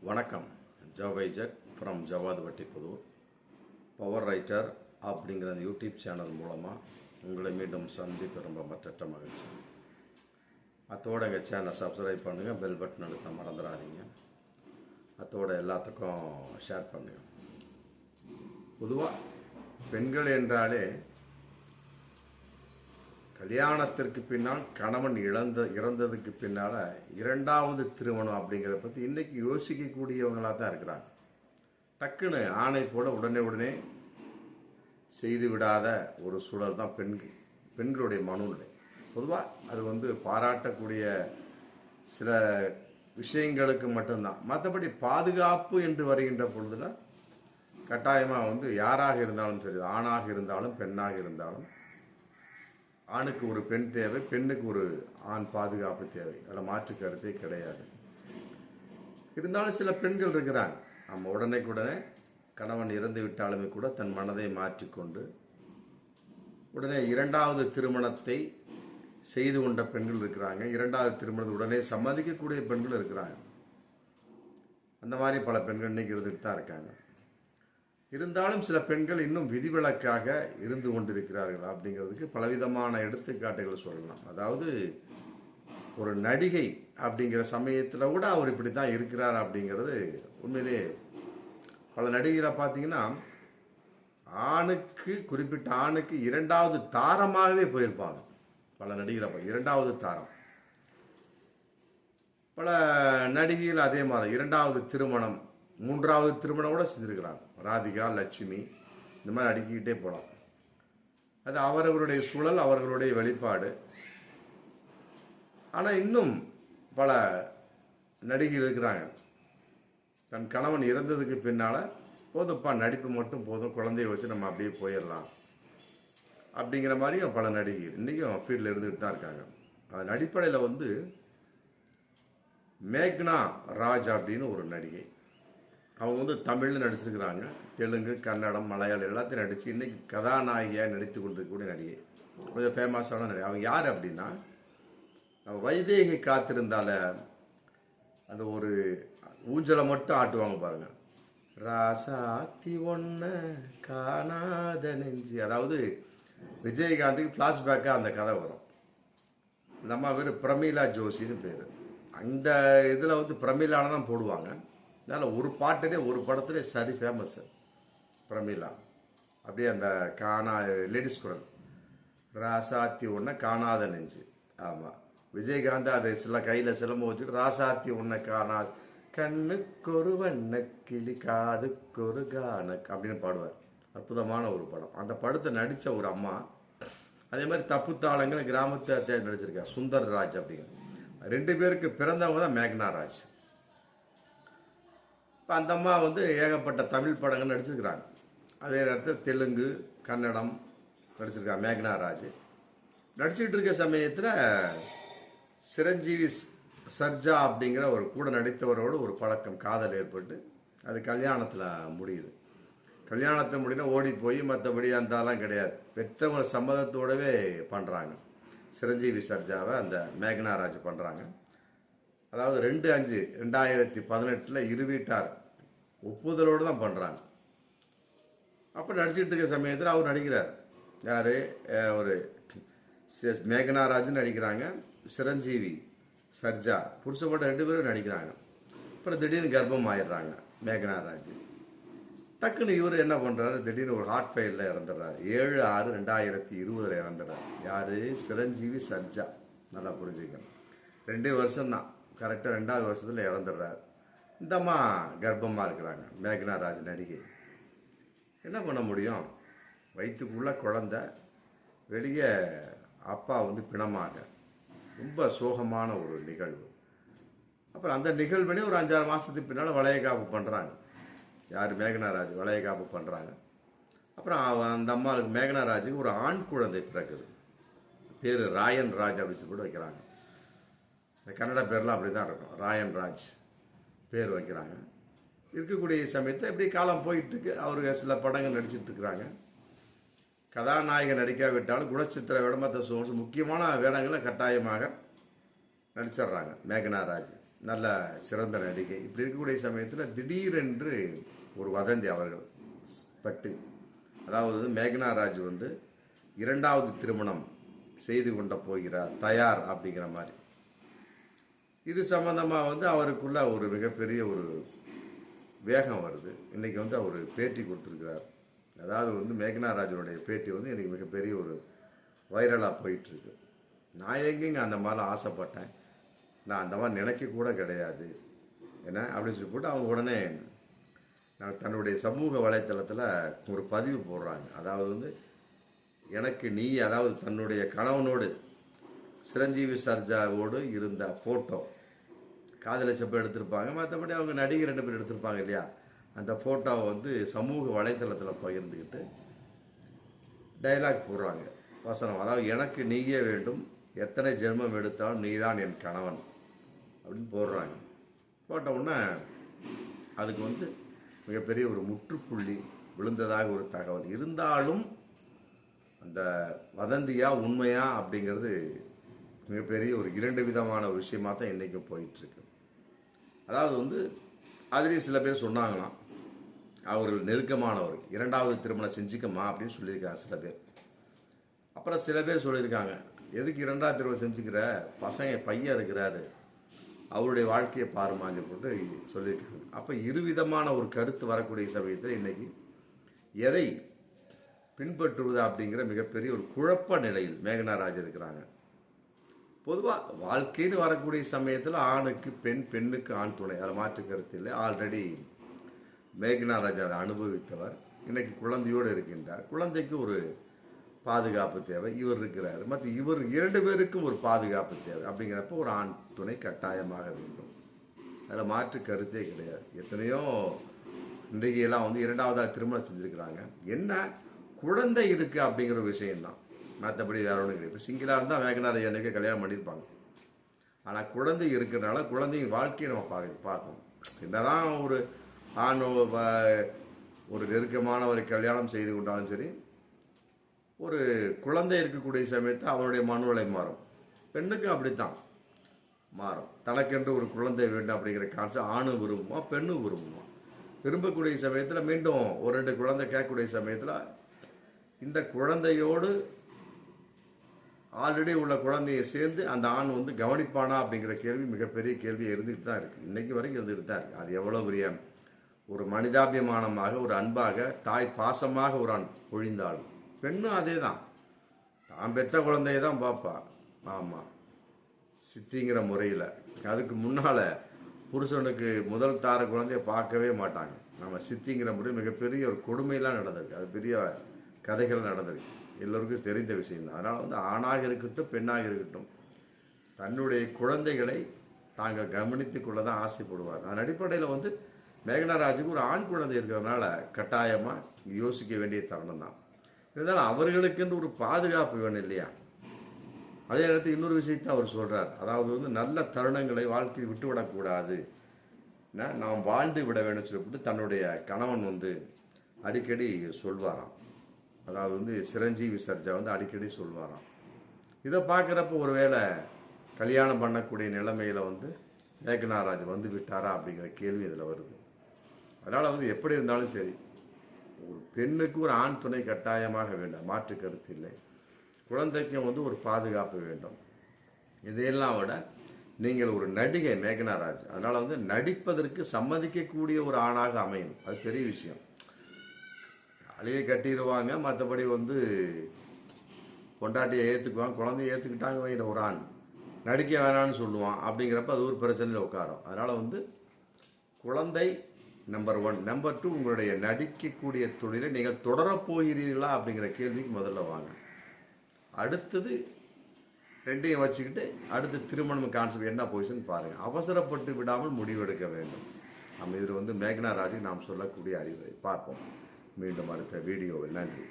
வணக்கம். ஜவைஜட் from Jawad Vattipudur. Power writer அப்படிங்கிற அந்த யூடியூப் சேனல் மூலமாக உங்களை மீண்டும் சந்திப்பு ரொம்ப மற்ற மகிழ்ச்சி. அத்தோட எங்கள் சேனலை சப்ஸ்கிரைப் பண்ணுங்கள், பெல் பட்டன் அழுத்த மறந்துடாதீங்க. அத்தோட எல்லாத்துக்கும் ஷேர் பண்ணுங்கள். பொதுவாக பெண்கள் என்றாலே கல்யாணத்திற்கு பின்னால் கணவன் இறந்ததுக்கு பின்னால் இரண்டாவது திருமணம் அப்படிங்கிறத பற்றி இன்றைக்கி யோசிக்கக்கூடியவங்களாக தான் இருக்கிறாங்க. டக்குன்னு ஆணை போல உடனே செய்து விடாத ஒரு சூழல் தான் பெண்களுடைய மனநிலை. பொதுவாக அது பாராட்டக்கூடிய சில விஷயங்களுக்கு மட்டும்தான். மற்றபடி பாதுகாப்பு என்று வருகின்ற பொழுதுல கட்டாயமாக யாராக இருந்தாலும் சரி, ஆணாக இருந்தாலும் பெண்ணாக இருந்தாலும், ஆணுக்கு ஒரு பெண் தேவை, பெண்ணுக்கு ஒரு ஆண் பாதுகாப்பு தேவை. அதில் மாற்று கருத்தே கிடையாது. இருந்தாலும் சில பெண்கள் இருக்கிறாங்க, நம்ம உடனே கணவன் இறந்து விட்டாலுமே கூட தன் மனதை மாற்றிக்கொண்டு உடனே இரண்டாவது திருமணத்தை செய்து கொண்ட பெண்கள் இருக்கிறாங்க. இரண்டாவது திருமணத்தை உடனே சம்மதிக்கக்கூடிய பெண்கள் இருக்கிறாங்க. அந்த மாதிரி பல பெண்கள் இன்னைக்கு இருந்துட்டு தான் இருக்காங்க. இருந்தாலும் சில பெண்கள் இன்னும் விதிவிலக்காக இருந்து கொண்டிருக்கிறார்கள். அப்படிங்கிறதுக்கு பலவிதமான எடுத்துக்காட்டுகள் சொல்லலாம். அதாவது ஒரு நடிகை அப்படிங்கிற சமயத்தில் கூட அவர் இப்படி தான் இருக்கிறார் அப்படிங்கிறது உண்மையிலே பல நடிகைகளை பார்த்தீங்கன்னா குறிப்பிட்ட ஆணுக்கு இரண்டாவது தாரமாகவே போயிருப்பாங்க. பல நடிகைகளை இரண்டாவது தாரம். பல நடிகைகள் அதே மாதிரி இரண்டாவது திருமணம், மூன்றாவது திருமணம் கூட செஞ்சுருக்கிறாங்க. ராதிகா, லட்சுமி, இந்த மாதிரி அடுக்கிக்கிட்டே போகலாம். அது அவர்களுடைய சூழல், அவர்களுடைய வெளிப்பாடு. ஆனால் இன்னும் பல நடிகைகள் இருக்கிறாங்க, தன் கணவன் இறந்ததுக்கு பின்னால் போதும்ப்பா நடிப்பு மட்டும் போதும், குழந்தைய வச்சு நம்ம அப்படியே போயிடலாம் அப்படிங்கிற மாதிரியும் பல நடிகைகள் இன்றைக்கும் ஃபீல்டில் இருந்துகிட்டு தான் இருக்காங்க. அதன் அடிப்படையில் மேக்னா ராஜ் அப்படின்னு ஒரு நடிகை. அவங்க தமிழில் நடிச்சிருக்கிறாங்க, தெலுங்கு, கன்னடம், மலையாளம் எல்லாத்தையும் நடித்து இன்றைக்கி கதாநாயகியாக நடித்து கொண்டிருக்கக்கூடிய நடிகை. கொஞ்சம் ஃபேமஸான நடிகை. அவங்க யார் அப்படின்னா, வைதேகி காத்திருந்தால அந்த ஒரு ஊஞ்சலை மட்டும் ஆட்டுவாங்க பாருங்க, ராசாத்தி ஒன்ன காணாத நெஞ்சு. அதாவது விஜயகாந்துக்கு ஃப்ளாஷ்பேக்காக அந்த கதை வரும். இந்த அம்மா பேர் பிரமீளா ஜோஷின்னு பேர். அந்த இதில் பிரமீளான தான் போடுவாங்க. அதனால் ஒரு பாட்டுலே ஒரு படத்துல சரி ஃபேமஸ் பிரமீளா. அப்படியே அந்த லேடிஸ் குரல், ராசாத்தி ஒன்றை காணாத நெஞ்சு. ஆமாம், விஜயகாந்த் அதை சில கையில் சிலம்ப வச்சுட்டு ராசாத்தி ஒன்றை காணாத கண்ணுக்கொரு வண்ண கிளி காதுக்கொரு கானக் அப்படின்னு பாடுவார். அற்புதமான ஒரு படம். அந்த படத்தை நடித்த ஒரு அம்மா. அதே மாதிரி தப்புத்தாளங்கள் கிராமத்தை நடிச்சிருக்கார் சுந்தர் ராஜ் அப்படிங்கிற. 2 பேருக்கு பிறந்தவங்க தான் மேக்னா ராஜ். இப்போ அந்த அம்மா ஏகப்பட்ட தமிழ் படங்கள் நடிச்சிருக்கிறாங்க. அதே நேரத்தில் தெலுங்கு, கன்னடம் நடிச்சிருக்காங்க. மேக்னா ராஜ் நடிச்சுட்டு இருக்க சமயத்தில் சிரஞ்சீவி சர்ஜா அப்படிங்கிற ஒரு கூட நடித்தவரோடு ஒரு பழக்கம், காதல் ஏற்பட்டு அது கல்யாணத்தில் முடியுது. கல்யாணத்தை முடினா ஓடி போய் மற்றபடி அந்தலாம் கிடையாது, பெற்றவங்க சம்மதத்தோடவே பண்ணுறாங்க. சிரஞ்சீவி சர்ஜாவை அந்த மேக்னா ராஜ் பண்ணுறாங்க. அதாவது 2/5/2018 இரு வீட்டார் ஒப்புதலோடு தான் பண்ணுறாங்க. அப்போ நடிச்சுட்டு இருக்க சமயத்தில் அவர் நடிக்கிறார். யார்? ஒரு மேக்னா ராஜ்னு நடிக்கிறாங்க, சிரஞ்சீவி சர்ஜா புருஷப்பட்ட 2 பேரும் நடிக்கிறாங்க. அப்புறம் திடீர்னு கர்ப்பம் ஆயிடுறாங்க மேக்னா ராஜ். டக்குன்னு இவர் என்ன பண்ணுறாரு, திடீர்னு ஒரு ஹார்ட் ஃபெயிலில் இறந்துடுறாரு. 7/6/2020 இறந்துடுறாரு. யார்? சிரஞ்சீவி சர்ஜா. நல்லா புரிஞ்சுக்கணும். 2 வருஷம்தான், கரெக்டாக 2வது வருஷத்தில் இறந்துடுறாரு. இந்தம்மா கர்ப்பமாக இருக்கிறாங்க. மேக்னா ராஜ் நடிகை என்ன பண்ண முடியும்? வயிற்றுக்குள்ள குழந்தை, வெளியே அப்பா பிணமாக. ரொம்ப சோகமான ஒரு நிகழ்வு. அப்புறம் அந்த நிகழ்வுனே ஒரு 5-6 மாதத்துக்கு பின்னால் வளையகாப்பு பண்ணுறாங்க. யார்? மேக்னா ராஜ் வளையகாப்பு பண்ணுறாங்க. அப்புறம் அந்த அம்மாவுக்கு மேக்னா ராஜுக்கு ஒரு ஆண் குழந்தை பிறகுது. பேர் ராயன் ராஜ் அப்படின்னு கூட வைக்கிறாங்க. இந்த கன்னட பேர்லாம் அப்படி தான் இருக்கும். ராயன் ராஜ் பேர் வைக்கிறாங்க. இருக்கக்கூடிய சமயத்தில் எப்படி காலம் போயிட்டுருக்கு. அவருக்கு சில படங்கள் நடிச்சிட்டு இருக்கிறாங்க. கதாநாயகன் நடிக்காவிட்டாலும் குணச்சித்திர வேடம், மற்ற முக்கியமான வேடங்களை கட்டாயமாக நடிச்சிடுறாங்க மேக்னா ராஜ். நல்ல சிறந்த நடிகை. இப்படி இருக்கக்கூடிய சமயத்தில் திடீரென்று ஒரு வதந்தி அவர்கள் பட்டு, அதாவது மேக்னா ராஜ் வந்து 2வது திருமணம் செய்து கொண்ட போகிறார் தயார் அப்படிங்கிற மாதிரி. இது சம்பந்தமாக வந்து அவருக்குள்ள ஒரு மிகப்பெரிய ஒரு வேகம் வருது. இன்னைக்கு வந்து அவர் பேட்டி கொடுத்துருக்கிறார். அதாவது வந்து மேக்னா ராஜனுடைய பேட்டி வந்து எனக்கு மிகப்பெரிய ஒரு வைரலாக போயிட்டுருக்கு. நான் எங்கேங்க அந்த மாதிரிலாம் ஆசைப்பட்டேன், நான் அந்த மாதிரி நினைக்க கூட கிடையாது என்ன அப்படின்னு சொல்லி போட்டு அவங்க உடனே தன்னுடைய சமூக வலைத்தளத்தில் ஒரு பதிவு போடுறாங்க. அதாவது வந்து எனக்கு நீ, அதாவது தன்னுடைய கணவனோடு சிரஞ்சீவி சர்ஜாவோடு இருந்த ஃபோட்டோ காதலிச்சப்போ எடுத்திருப்பாங்க, மற்றபடி அவங்க நடிகை 2 பேர் எடுத்திருப்பாங்க இல்லையா, அந்த ஃபோட்டோவை வந்து சமூக வலைத்தளத்தில் பகிர்ந்துக்கிட்டு டைலாக் போடுறாங்க, வசனம். அதாவது எனக்கு நீயே வேண்டும், எத்தனை ஜென்மம் எடுத்தாலும் நீதான் என் கணவன் அப்படின்னு போடுறாங்க. போட்ட உடனே அதுக்கு வந்து மிகப்பெரிய ஒரு முற்றுப்புள்ளி விழுந்ததாக ஒரு தகவல் இருந்தாலும் அந்த வதந்தியா உண்மையா அப்படிங்கிறது மிகப்பெரிய ஒரு 2 விதமான ஒரு விஷயமா தான் இன்றைக்கும் போயிட்டுருக்கு. அதாவது வந்து அதுலேயும் சில பேர் சொன்னாங்களாம், அவர்கள் நெருக்கமானவர் 2வது திருமணம் செஞ்சுக்கமா அப்படின்னு சொல்லியிருக்காங்க சில பேர். அப்புறம் சில பேர் சொல்லியிருக்காங்க, எதுக்கு 2வது திருமணம் செஞ்சுக்கிற, பையன் இருக்கிறாரு, அவருடைய வாழ்க்கையை பாருமான்னு போட்டு சொல்லியிருக்காங்க. அப்போ இருவிதமான ஒரு கருத்து வரக்கூடிய சமயத்தில் இன்னைக்கு எதை பின்பற்றுவது அப்படிங்கிற மிகப்பெரிய ஒரு குழப்ப நிலையில் மேக்னா ராஜ் இருக்கிறாங்க. பொதுவாக வாழ்க்கைன்னு வரக்கூடிய சமயத்தில் ஆணுக்கு பெண், பெண்ணுக்கு ஆண் துணை, அதை மாற்று கருத்து இல்லை. ஆல்ரெடி மேக்னா ராஜ் அதை அனுபவித்தவர். இன்னைக்கு குழந்தையோடு இருக்கின்றார். குழந்தைக்கு ஒரு பாதுகாப்பு தேவை, இவர் இருக்கிறார், மற்ற இவர் 2 பேருக்கும் ஒரு பாதுகாப்பு தேவை. அப்படிங்கிறப்ப ஒரு ஆண் துணை கட்டாயமாக வேண்டும், அதில் மாற்று கருத்தே கிடையாது. எத்தனையோ இன்றைக்கு எல்லாம் வந்து 2வதாக திருமணம் செஞ்சுருக்கிறாங்க. என்ன குழந்தை இருக்குது அப்படிங்கிற விஷயம்தான், மற்றபடி வேற ஒன்றும் கிடையாது. இப்போ சிங்கிளாக இருந்தால் மேக்னா ராஜ் எனக்கு கல்யாணம் பண்ணியிருப்பாங்க. ஆனால் குழந்தை இருக்கிறனால குழந்தையின் வாழ்க்கையை நம்ம பார்க்கணும். என்னதான் ஒரு ஆண் ஒரு நெருக்கமானவரை கல்யாணம் செய்து கொண்டாலும் சரி, ஒரு குழந்தை இருக்கக்கூடிய சமயத்தில் அவனுடைய மனநிலை மாறும். பெண்ணுக்கும் அப்படித்தான் மாறும். தனக்கென்று ஒரு குழந்தை வேண்டும் அப்படிங்கிற கான்செப்ட் ஆணும் விரும்புமா, பெண்ணும் விரும்புமா. விரும்பக்கூடிய சமயத்தில் மீண்டும் ஒரு 2 குழந்தை கேட்கக்கூடிய சமயத்தில் இந்த குழந்தையோடு ஆல்ரெடி உள்ள குழந்தையை சேர்ந்து அந்த ஆண் வந்து கவனிப்பானா அப்படிங்கிற கேள்வி மிகப்பெரிய கேள்வி இருந்துகிட்டு தான் இருக்குது. இன்னைக்கு வரைக்கும் இருந்துகிட்டு தான் இருக்குது. அது எவ்வளோ பெரிய ஒரு மனிதாபிமானமாக, ஒரு அன்பாக, தாய் பாசமாக ஒரு ஆண் பொழிந்தாலும் பெண்ணும் அதே தான், தான் பெற்ற குழந்தைய தான் பார்ப்பா. ஆமாம், சித்திங்கிற முறையில். அதுக்கு முன்னால் புருஷனுக்கு முதல் தார குழந்தைய பார்க்கவே மாட்டாங்க. நம்ம சித்திங்கிற முறை மிகப்பெரிய ஒரு கொடுமையெல்லாம் நடந்திருக்கு. அது பெரிய கதைகள் நடந்திருக்கு, எல்லோருக்கும் தெரிந்த விஷயம் தான். அதனால் வந்து ஆணாக இருக்கட்டும் பெண்ணாக இருக்கட்டும் தன்னுடைய குழந்தைகளை தாங்கள் கவனித்துக் கொள்ள தான் ஆசைப்படுவார். அதன் அடிப்படையில் வந்து மேக்னா ராஜுக்கு ஒரு ஆண் குழந்தை இருக்கிறதுனால கட்டாயமாக யோசிக்க வேண்டிய தருணம் தான். இருந்தாலும் அவர்களுக்கென்று ஒரு பாதுகாப்பு வேணும் இல்லையா. அதே நேரத்தில் இன்னொரு விஷயத்தை அவர் சொல்கிறார், அதாவது வந்து நல்ல தருணங்களை வாழ்க்கையில் விட்டுவிடக்கூடாது, நாம் வாழ்ந்து விட வேணும்னு சொல்லிவிட்டு தன்னுடைய கணவன் வந்து அடிக்கடி சொல்வாராம். அதாவது வந்து சிரஞ்சீவி சர்ஜா வந்து அடிக்கடி சொல்வாராம். இதை பார்க்குறப்ப ஒருவேளை கல்யாணம் பண்ணக்கூடிய நிலைமையில் வந்து மேக்னா ராஜ் வந்து விட்டாரா அப்படிங்கிற கேள்வி இதில் வருது. அதனால் வந்து எப்படி இருந்தாலும் சரி, ஒரு பெண்ணுக்கு ஒரு ஆண் துணை கட்டாயமாக வேண்டும், மாற்று கருத்து இல்லை. குழந்தைக்கும் வந்து ஒரு பாதுகாப்பு வேண்டும். இதையெல்லாம் விட நீங்கள் ஒரு நடிகை மேக்னா ராஜ், அதனால் வந்து நடிப்பதற்கு சம்மதிக்கக்கூடிய ஒரு ஆணாக அமையும், அது பெரிய விஷயம். அழியை கட்டிடுவாங்க, மற்றபடி வந்து பொண்டாட்டியை ஏற்றுக்குவாங்க, குழந்தைய ஏற்றுக்கிட்டாங்க வைக்கிற ஒரு ஆண் நடிக்க வேணான்னு சொல்லுவான். அப்படிங்கிறப்ப அது ஒரு பிரச்சனையில் உட்காரும். அதனால் வந்து குழந்தை நம்பர் 1. நம்பர் 2, உங்களுடைய நடிக்கக்கூடிய தொழிலை நீங்கள் தொடரப்போகிறீர்களா அப்படிங்கிற கேள்விக்கு முதல்ல வாங்க. அடுத்தது 2ஐயும் வச்சுக்கிட்டு அடுத்து திருமணம் கான்செப்ட் என்ன பொசிஷன் பாருங்கள். அவசரப்பட்டு விடாமல் முடிவெடுக்க வேண்டும். நம்ம இதில் வந்து மேக்னா ராஜுக்கு நாம் சொல்லக்கூடிய அறிவுரை பார்ப்போம் மீண்டும் அடுத்த வீடியோவில். நன்றி.